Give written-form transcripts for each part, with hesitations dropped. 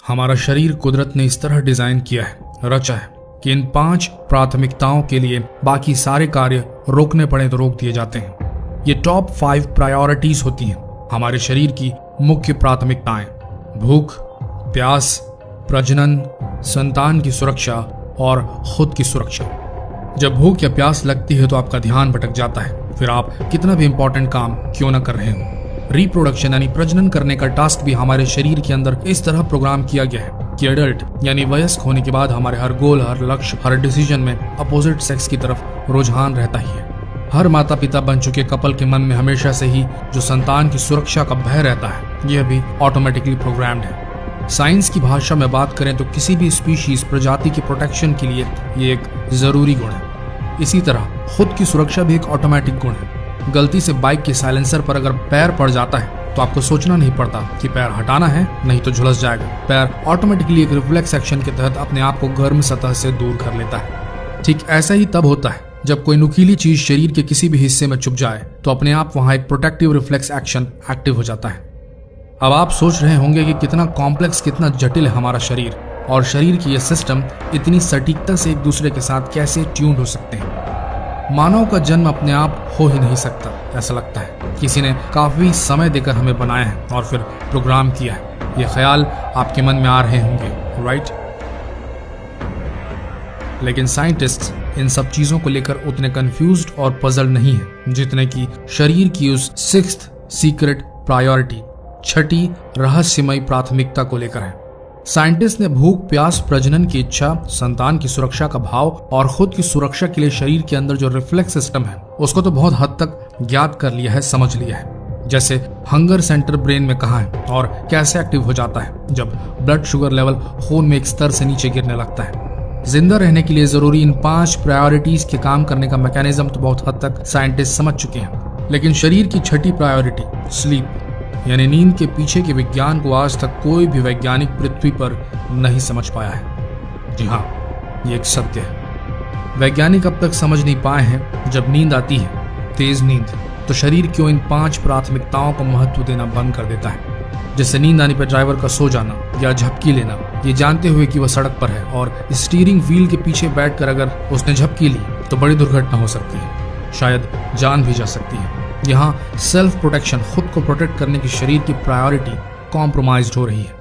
हमारा शरीर कुदरत ने इस तरह डिजाइन किया है, रचा है कि इन 5 प्राथमिकताओं के लिए बाकी सारे कार्य रोकने पड़े तो रोक दिए जाते हैं। ये टॉप 5 प्रायोरिटीज होती हैं हमारे शरीर की मुख्य प्राथमिकताएं: भूख, प्यास, प्रजनन, संतान की सुरक्षा और खुद की सुरक्षा। जब भूख या प्यास लगती है तो आपका ध्यान भटक जाता है, फिर आप कितना भी इंपॉर्टेंट काम क्यों ना कर रहे हो। रिप्रोडक्शन यानी प्रजनन करने का टास्क भी हमारे शरीर के अंदर इस तरह प्रोग्राम किया गया है कि एडल्ट यानी वयस्क होने के बाद हमारे हर गोल, हर लक्ष्य, हर डिसीजन में अपोजिट सेक्स की तरफ रुझान रहता ही है। हर माता पिता बन चुके कपल के मन में हमेशा से ही जो संतान की सुरक्षा का भय रहता है, यह भी ऑटोमेटिकली प्रोग्राम्ड है। साइंस की भाषा में बात करें तो किसी भी स्पीशीज प्रजाति की प्रोटेक्शन के लिए ये एक जरूरी गुण है। इसी तरह खुद की सुरक्षा भी एक ऑटोमेटिक गुण है। गलती से बाइक के साइलेंसर पर अगर पैर पड़ जाता है तो आपको सोचना नहीं पड़ता कि पैर हटाना है, नहीं तो झुलस जाएगा। पैर ऑटोमेटिकली एक रिफ्लेक्स एक्शन के तहत अपने आप को गर्म सतह से दूर कर लेता है। ठीक ऐसा ही तब होता है जब कोई नुकीली चीज शरीर के किसी भी हिस्से में छुप जाए तो अपने आप वहां एक प्रोटेक्टिव रिफ्लेक्स एक्शन एक्टिव हो जाता है। अब आप सोच रहे होंगे कि कितना कॉम्प्लेक्स, कितना जटिल है हमारा शरीर, और शरीर की यह सिस्टम इतनी सटीकता से एक दूसरे के साथ कैसे ट्यून हो सकते हैं। मानव का जन्म अपने आप हो ही नहीं सकता, ऐसा लगता है किसी ने काफी समय देकर हमें बनाया है और फिर प्रोग्राम किया है। ये ख्याल आपके मन में आ रहे होंगे, राइट? लेकिन साइंटिस्ट इन सब चीजों को लेकर उतने कंफ्यूज्ड और पजल नहीं है जितने कि शरीर की उस 6th सीक्रेट प्रायोरिटी, 6ठी रहस्यमयी प्राथमिकता को लेकर है। साइंटिस्ट ने भूख, प्यास, प्रजनन की इच्छा, संतान की सुरक्षा का भाव और खुद की सुरक्षा के लिए शरीर के अंदर जो रिफ्लेक्स सिस्टम है उसको तो बहुत हद तक ज्ञात कर लिया है, समझ लिया है। जैसे हंगर सेंटर ब्रेन में कहाँ है और कैसे एक्टिव हो जाता है जब ब्लड शुगर लेवल खून में एक स्तर से नीचे गिरने लगता है। जिंदा रहने के लिए जरूरी इन 5 प्रायोरिटीज के काम करने का मैकेनिज्म तो बहुत हद तक साइंटिस्ट समझ चुके हैं, लेकिन शरीर की 6ठी प्रायोरिटी स्लीप यानी नींद के पीछे के विज्ञान को आज तक कोई भी वैज्ञानिक पृथ्वी पर नहीं समझ पाया है। जी हाँ, ये एक सत्य है। वैज्ञानिक अब तक समझ नहीं पाए हैं जब नींद आती है, तेज नींद, तो शरीर क्यों इन 5 प्राथमिकताओं को महत्व देना बंद कर देता है। जैसे नींद आने पर ड्राइवर का सो जाना या झपकी लेना, ये जानते हुए कि वह सड़क पर है और स्टीयरिंग व्हील के पीछे बैठकर अगर उसने झपकी ली तो बड़ी दुर्घटना हो सकती है, शायद जान भी जा सकती है। यहाँ सेल्फ प्रोटेक्शन, खुद को प्रोटेक्ट करने की शरीर की प्रायोरिटी कॉम्प्रोमाइज्ड हो रही है।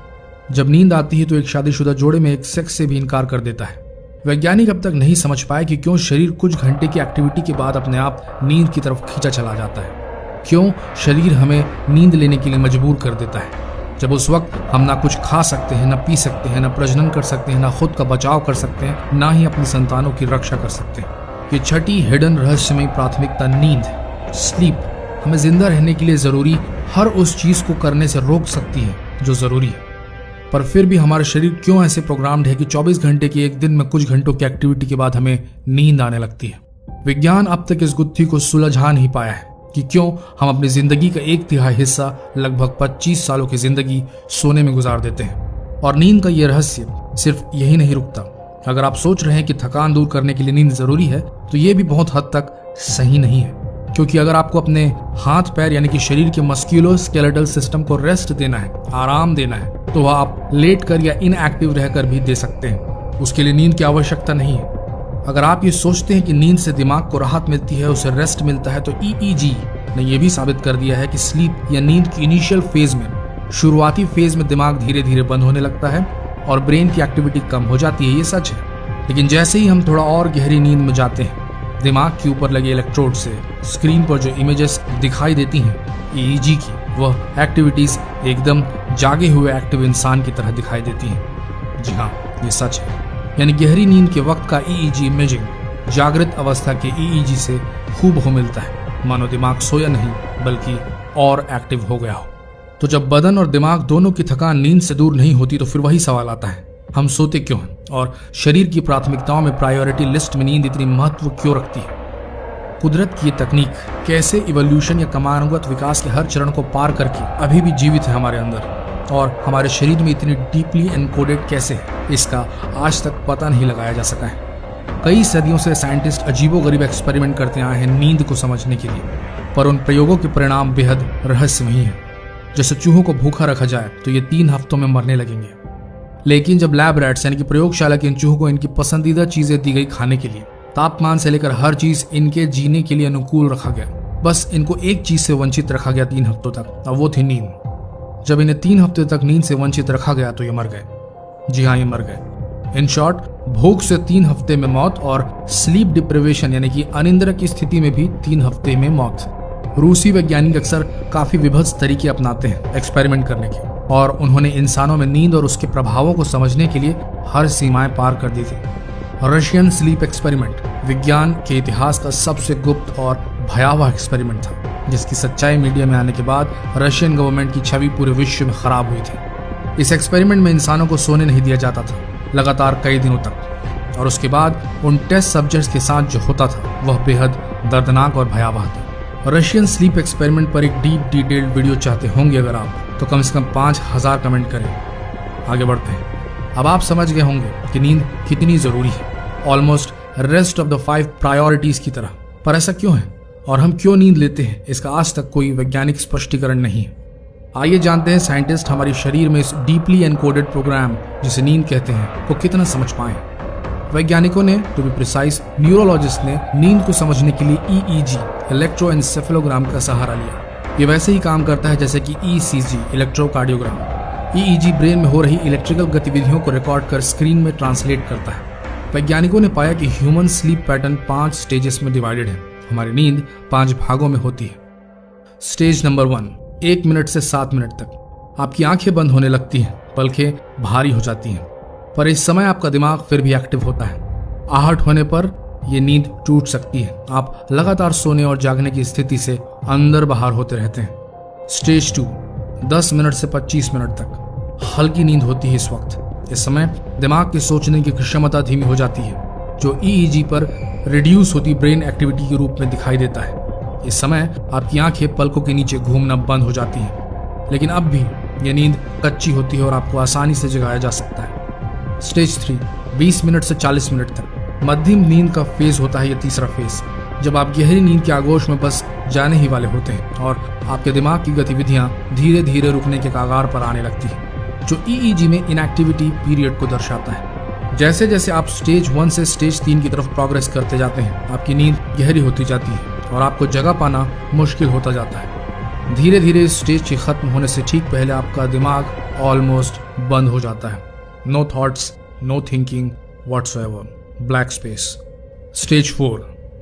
जब नींद आती है तो एक शादीशुदा जोड़े में एक सेक्स से भी इनकार कर देता है। वैज्ञानिक अब तक नहीं समझ पाए कि क्यों शरीर कुछ घंटे की एक्टिविटी के बाद अपने आप नींद की तरफ खींचा चला जाता है। क्यों शरीर हमें नींद लेने के लिए मजबूर कर देता है जब उस वक्त हम ना कुछ खा सकते हैं, ना पी सकते हैं, ना प्रजनन कर सकते हैं, ना खुद का बचाव कर सकते हैं, ना ही अपनी संतानों की रक्षा कर सकते हैं। ये 6ठी हिडन रहस्यमयी प्राथमिकता नींद, स्लीप, हमें जिंदा रहने के लिए जरूरी हर उस चीज को करने से रोक सकती है जो जरूरी है। पर फिर भी हमारा शरीर क्यों ऐसे प्रोग्राम्ड है कि 24 घंटे की एक दिन में कुछ घंटों की एक्टिविटी के बाद हमें नींद आने लगती है। विज्ञान अब तक इस गुत्थी को सुलझा नहीं पाया है कि क्यों हम अपनी जिंदगी का 1/3 हिस्सा, लगभग 25 सालों की जिंदगी सोने में गुजार देते हैं। और नींद का ये रहस्य सिर्फ यही नहीं रुकता। अगर आप सोच रहे हैं कि थकान दूर करने के लिए नींद जरूरी है तो ये भी बहुत हद तक सही नहीं है, क्योंकि अगर आपको अपने हाथ पैर यानी कि शरीर के मस्कुलोस्केलेटल सिस्टम को रेस्ट देना है, आराम देना है, तो वह आप लेट कर या इनएक्टिव रहकर भी दे सकते हैं। उसके लिए नींद की आवश्यकता नहीं है। अगर आप ये सोचते हैं कि नींद से दिमाग को राहत मिलती है, उसे रेस्ट मिलता है, तो EEG ने यह भी साबित कर दिया है कि स्लीप या नींद की इनिशियल फेज में, शुरुआती फेज में दिमाग धीरे धीरे बंद होने लगता है और ब्रेन की एक्टिविटी कम हो जाती है। ये सच है। लेकिन जैसे ही हम थोड़ा और गहरी नींद में जाते हैं, दिमाग के ऊपर लगे इलेक्ट्रोड से स्क्रीन पर जो इमेजेस दिखाई देती हैं EEG की, वह एक्टिविटीज एकदम जागे हुए एक्टिव इंसान की तरह दिखाई देती हैं। जी हाँ, ये सच है। यानी गहरी नींद के वक्त का EEG इमेजिंग जागृत अवस्था के EEG से खूब हो मिलता है, मानो दिमाग सोया नहीं बल्कि और एक्टिव हो गया हो। तो जब बदन और दिमाग दोनों की थकान नींद से दूर नहीं होती तो फिर वही सवाल आता है, हम सोते क्यों हैं और शरीर की प्राथमिकताओं में प्रायोरिटी लिस्ट में नींद इतनी महत्व क्यों रखती है। कुदरत की ये तकनीक कैसे इवोल्यूशन या क्रमानुगत विकास के हर चरण को पार करके अभी भी जीवित है हमारे अंदर, और हमारे शरीर में इतनी डीपली एनकोडेड कैसे है, इसका आज तक पता नहीं लगाया जा सका है। कई सदियों से साइंटिस्ट अजीबोगरीब एक्सपेरिमेंट करते आए हैं नींद को समझने के लिए, पर उन प्रयोगों के परिणाम बेहद रहस्यमयी हैं। जैसे चूहों को भूखा रखा जाए तो ये 3 हफ्तों में मरने लगेंगे, लेकिन जब लैब रैट्स यानी कि प्रयोगशाला के इन चूहों को इनकी पसंदीदा चीजें दी गई खाने के लिए, तापमान से लेकर हर चीज इनके जीने के लिए अनुकूल रखा गया, बस इनको एक चीज से वंचित रखा गया 3 हफ्तों तक, और वो थी नींद। जब इन्हें 3 हफ्ते तक नींद से वंचित रखा गया तो ये मर गए। जी हाँ, ये मर गए। इन शॉर्ट, भूख से 3 हफ्ते में मौत और स्लीप डिप्रिवेशन यानी कि अनिद्रा की स्थिति में भी 3 हफ्ते में मौत। रूसी वैज्ञानिक अक्सर काफी विभत्स तरीके अपनाते हैं एक्सपेरिमेंट करने के, और उन्होंने इंसानों में नींद और उसके प्रभावों को समझने के लिए हर सीमाएं पार कर दी थी। रशियन स्लीप एक्सपेरिमेंट विज्ञान के इतिहास का सबसे गुप्त और भयावह एक्सपेरिमेंट था, जिसकी सच्चाई मीडिया में आने के बाद रशियन गवर्नमेंट की छवि पूरे विश्व में खराब हुई थी। इस एक्सपेरिमेंट में इंसानों को सोने नहीं दिया जाता था लगातार कई दिनों तक, और उसके बाद उन टेस्ट सब्जेक्ट्स के साथ जो होता था वह बेहद दर्दनाक और भयावह था। रशियन स्लीप एक्सपेरिमेंट पर एक डीप डिटेल्ड वीडियो चाहते होंगे अगर आप, तो कम से कम 5000 कमेंट करें। आगे बढ़ते हैं। अब आप समझ गए होंगे कि नींद कितनी जरूरी है, almost rest of the 5 priorities की तरह। पर ऐसा क्यों है और हम क्यों नींद लेते हैं, इसका आज तक कोई वैज्ञानिक स्पष्टीकरण नहीं है। आइए जानते हैं साइंटिस्ट हमारे शरीर में इस डीपली एनकोडेड प्रोग्राम जिसे नींद कहते हैं को कितना समझ पाए। वैज्ञानिकों ने, टू बी प्रिसाइज न्यूरोलॉजिस्ट ने, नींद को समझने के लिए EEG इलेक्ट्रोएन्सेफेलोग्राम का सहारा लिया। ये वैसे ही काम करता है जैसे कि ECG इलेक्ट्रोकार्डियोग्राम। EEG ब्रेन में हो रही इलेक्ट्रिकल गतिविधियों को रिकॉर्ड कर स्क्रीन में ट्रांसलेट करता है। वैज्ञानिकों ने पाया कि ह्यूमन स्लीप पैटर्न 5 स्टेजेस में डिवाइडेड है। हमारी नींद 5 भागों में होती है। स्टेज नंबर 1, 1 मिनट से 7 मिनट तक आपकी आंखें बंद होने लगती हैं, पलकें भारी हो जाती हैं, पर इस समय आपका दिमाग फिर भी एक्टिव होता है। आहट होने पर यह नींद टूट सकती है। आप लगातार सोने और जागने की स्थिति से अंदर बाहर होते रहते हैं। स्टेज 2, 10 मिनट से 25 मिनट तक हल्की नींद होती है। इस वक्त इस समय दिमाग की सोचने की क्षमता धीमी हो जाती है, जो EEG पर रिड्यूस होती ब्रेन एक्टिविटी के रूप में दिखाई देता है। इस समय आपकी आंखें पलकों के नीचे घूमना बंद हो जाती हैं, लेकिन अब भी यह नींद कच्ची होती है और आपको आसानी से जगाया जा सकता है। स्टेज 3, 20 मिनट से 40 मिनट तक मध्यम नींद का फेज होता है। यह तीसरा फेज, जब आप गहरी नींद के आगोश में बस जाने ही वाले होते हैं और आपके दिमाग की गतिविधियां धीरे धीरे रुकने के कगार पर आने लगती हैं, जो EEG में इनएक्टिविटी पीरियड को दर्शाता है। जैसे जैसे आप स्टेज 1 से स्टेज 3 की तरफ प्रोग्रेस करते जाते हैं, आपकी नींद गहरी होती जाती है और आपको जगह पाना मुश्किल होता जाता है। धीरे धीरे इस स्टेज के खत्म होने से ठीक पहले आपका दिमाग ऑलमोस्ट बंद हो जाता है। No thoughts, no thinking whatsoever, black space. Stage 4,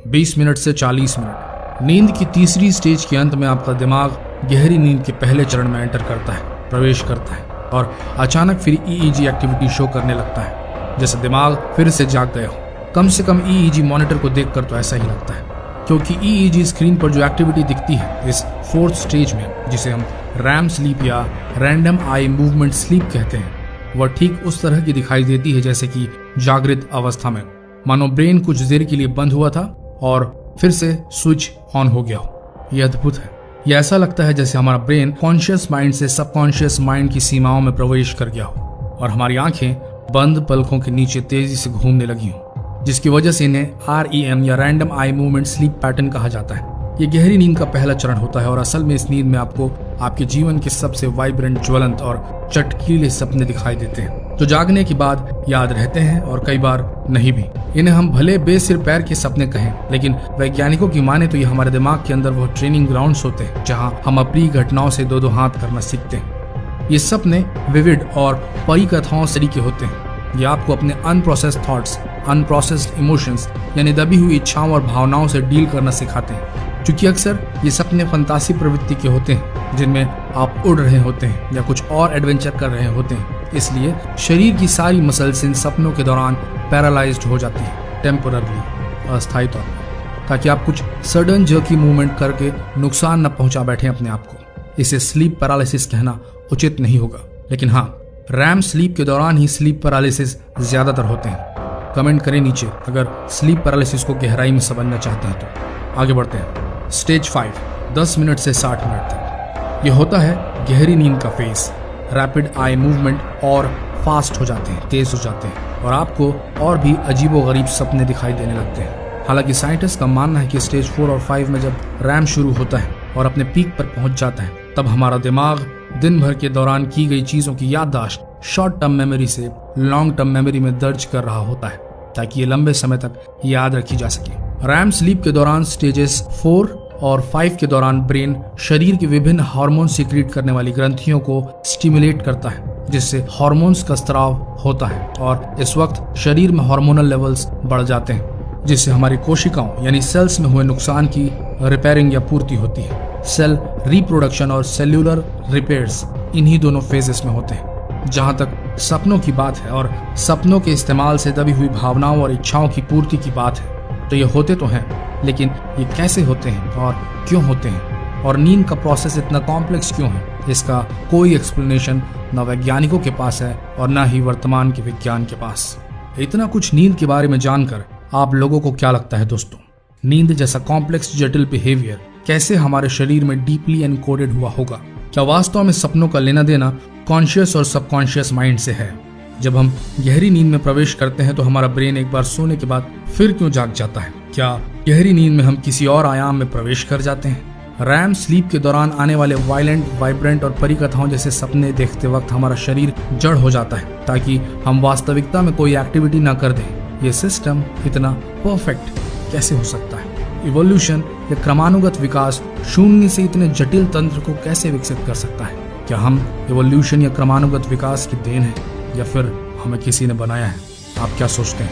20 मिनट से 40 मिनट नींद की तीसरी स्टेज के अंत में आपका दिमाग गहरी नींद के पहले चरण में एंटर करता है, प्रवेश करता है, और अचानक फिर EEG एक्टिविटी शो करने लगता है, जैसे दिमाग फिर से जाग गया हो। कम से कम EEG मॉनिटर को देखकर तो ऐसा ही लगता है, क्योंकि EEG स्क्रीन पर जो एक्टिविटी दिखती है इस 4th स्टेज में, जिसे हम रैम स्लीप या रैंडम आई मूवमेंट स्लीप कहते हैं, वह ठीक उस तरह की दिखाई देती है जैसे कि जागृत अवस्था में मानो ब्रेन कुछ देर के लिए बंद हुआ था और फिर से स्विच ऑन हो गया हो। यह अद्भुत है। यह ऐसा लगता है जैसे हमारा ब्रेन कॉन्शियस माइंड से सबकॉन्शियस माइंड की सीमाओं में प्रवेश कर गया हो और हमारी आंखें बंद पलकों के नीचे तेजी से घूमने लगी हो, जिसकी वजह से इन्हें REM या random eye movement sleep pattern कहा जाता है। ये गहरी नींद का पहला चरण होता है और असल में इस नींद में आपको आपके जीवन के सबसे वाइब्रेंट, ज्वलंत और चटकीले सपने दिखाई देते हैं, जो जागने के बाद याद रहते हैं और कई बार नहीं भी। इन्हें हम भले बेसिर पैर के सपने कहें, लेकिन वैज्ञानिकों की माने तो ये हमारे दिमाग के अंदर वो ट्रेनिंग ग्राउंड्स होते हैं जहां हम अपनी घटनाओं से दो हाथ करना सीखते हैं। ये सपने विविड और परिकथाओं से के होते हैं। ये आपको अपने अनप्रोसेस्ड थॉट्स, अनप्रोसेस्ड इमोशंस यानी दबी हुई इच्छाओं और भावनाओं से डील करना सिखाते हैं। क्योंकि अक्सर ये सपने फंतासी प्रवृत्ति के होते हैं, जिनमें आप उड़ रहे होते हैं या कुछ और एडवेंचर कर रहे होते हैं। इसलिए शरीर की सारी मसल्स इन सपनों के दौरान पैरालाइज्ड हो जाती है, टेम्पोररी, अस्थायी तौर पर, ताकि आप कुछ सडन जर्की मूवमेंट करके नुकसान न पहुंचा बैठे अपने आप को। इसे स्लीप पैरालिसिस कहना उचित नहीं होगा, लेकिन हाँ, रैम स्लीप के दौरान ही स्लीप पैरालिसिस ज्यादातर होते हैं। कमेंट करें नीचे अगर स्लीप पैरालिसिस को गहराई में समझना चाहते हैं तो। आगे बढ़ते हैं। स्टेज 5, 10 मिनट से 60 मिनट तक। यह होता है गहरी नींद का फेज। रैपिड आई मूवमेंट और फास्ट हो जाते हैं, तेज हो जाते हैं और आपको और भी अजीबोगरीब सपने दिखाई देने लगते हैं। हालांकि साइंटिस्ट का मानना है कि स्टेज 4 और 5 में जब रैम शुरू होता है और अपने पीक पर पहुंच जाता है, तब हमारा दिमाग दिन भर के दौरान की गई चीजों की याददाश्त शॉर्ट टर्म मेमोरी से लॉन्ग टर्म मेमोरी में दर्ज कर रहा होता है ताकि ये लंबे समय तक याद रखी जा सके। रैम स्लीप के दौरान स्टेजेस 4 और 5 के दौरान ब्रेन शरीर की विभिन्न हार्मोन सीक्रेट करने वाली ग्रंथियों को स्टिमुलेट करता है, जिससे हार्मोन्स का स्त्राव होता है और इस वक्त शरीर में हार्मोनल लेवल्स बढ़ जाते हैं, जिससे हमारी कोशिकाओं यानी सेल्स में हुए नुकसान की रिपेयरिंग या पूर्ति होती है। सेल रिप्रोडक्शन और सेल्यूलर रिपेयर्स इन्हीं दोनों फेजेस में होते हैं। जहां तक सपनों की बात है और सपनों के इस्तेमाल से दबी हुई भावनाओं और इच्छाओं की पूर्ति की बात है, तो ये होते तो हैं, लेकिन ये कैसे होते हैं और क्यों होते हैं, और नींद का प्रोसेस इतना कॉम्प्लेक्स क्यों है, इसका कोई एक्सप्लेनेशन न वैज्ञानिकों के पास है और न ही वर्तमान के विज्ञान के पास। इतना कुछ नींद के बारे में जानकर आप लोगों को क्या लगता है दोस्तों? नींद जैसा कॉम्प्लेक्स जटिल बिहेवियर कैसे हमारे शरीर में डीपली एनकोडेड हुआ होगा? क्या वास्तव में सपनों का लेना देना कॉन्शियस और सबकॉन्शियस माइंड से है? जब हम गहरी नींद में प्रवेश करते हैं तो हमारा ब्रेन एक बार सोने के बाद फिर क्यों जाग जाता है? क्या गहरी नींद में हम किसी और आयाम में प्रवेश कर जाते हैं? रैम स्लीप के दौरान आने वाले वायलेंट, वाइब्रेंट और परिकथाओं जैसे सपने देखते वक्त हमारा शरीर जड़ हो जाता है ताकि हम वास्तविकता में कोई एक्टिविटी ना कर दें। ये सिस्टम इतना परफेक्ट कैसे हो सकता है? इवोल्यूशन या क्रमानुगत विकास शून्य से इतने जटिल तंत्र को कैसे विकसित कर सकता है? क्या हम इवोल्यूशन या क्रमानुगत विकास की देन है या फिर हमें किसी ने बनाया है? आप क्या सोचते हैं?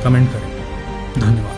कमेंट करें। धन्यवाद।